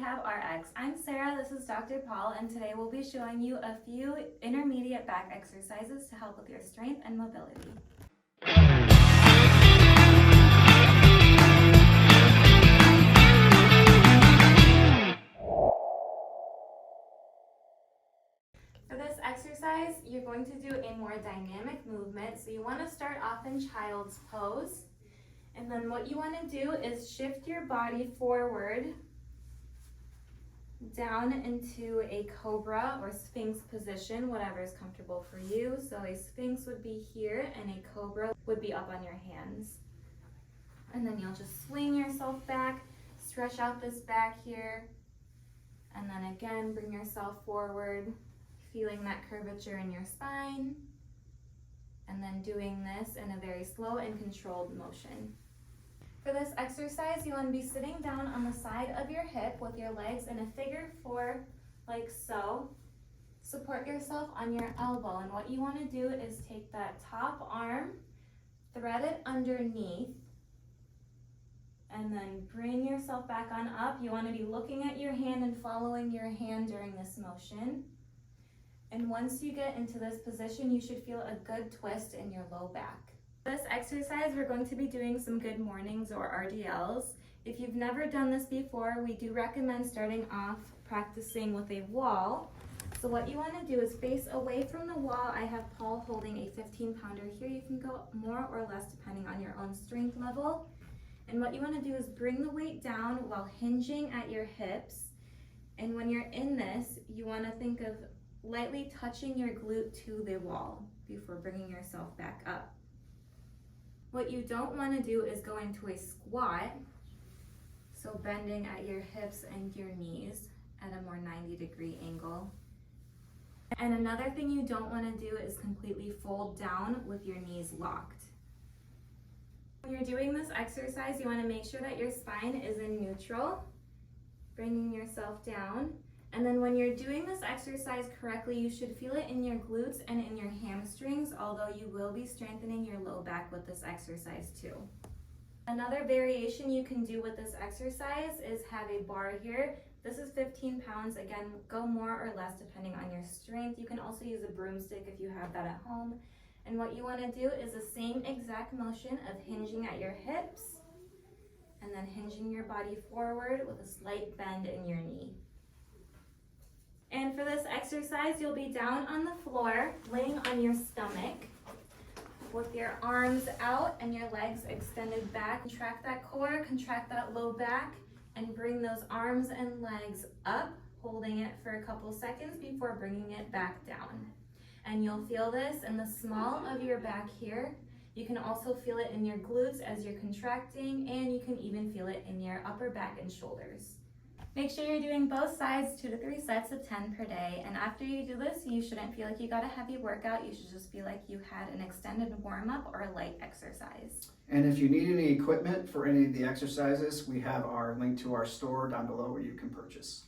Rehab RX. I'm Sarah, this is Dr. Paul, and today we'll be showing you a few intermediate back exercises to help with your strength and mobility. For this exercise, you're going to do a more dynamic movement. So you want to start off in child's pose. And then what you want to do is shift your body forward down into a cobra or sphinx position, whatever is comfortable for you. So a sphinx would be here and a cobra would be up on your hands. And then you'll just swing yourself back, stretch out this back here, and then again bring yourself forward, feeling that curvature in your spine, and then doing this in a very slow and controlled motion. For this exercise, you want to be sitting down on the side of your hip with your legs in a figure 4, like so. Support yourself on your elbow, and what you want to do is take that top arm, thread it underneath, and then bring yourself back on up. You want to be looking at your hand and following your hand during this motion. And once you get into this position, you should feel a good twist in your low back. This exercise, we're going to be doing some good mornings or RDLs. If you've never done this before, we do recommend starting off practicing with a wall. So what you want to do is face away from the wall. I have Paul holding a 15-pounder here. You can go more or less depending on your own strength level. And what you want to do is bring the weight down while hinging at your hips. And when you're in this, you want to think of lightly touching your glute to the wall before bringing yourself back up. What you don't want to do is go into a squat, so bending at your hips and your knees at a more 90-degree angle. And another thing you don't want to do is completely fold down with your knees locked. When you're doing this exercise, you want to make sure that your spine is in neutral, bringing yourself down. And then when you're doing this exercise correctly, you should feel it in your glutes and in your hamstrings, although you will be strengthening your low back with this exercise too. Another variation you can do with this exercise is have a bar here. This is 15 pounds. Again, go more or less depending on your strength. You can also use a broomstick if you have that at home. And what you want to do is the same exact motion of hinging at your hips and then hinging your body forward with a slight bend in your knee. And for this exercise, you'll be down on the floor, laying on your stomach with your arms out and your legs extended back. Contract that core, contract that low back, and bring those arms and legs up, holding it for a couple seconds before bringing it back down. And you'll feel this in the small of your back here. You can also feel it in your glutes as you're contracting, and you can even feel it in your upper back and shoulders. Make sure you're doing both sides 2 to 3 sets of 10 per day. And after you do this, you shouldn't feel like you got a heavy workout. You should just feel like you had an extended warm-up or a light exercise. And if you need any equipment for any of the exercises, we have our link to our store down below where you can purchase.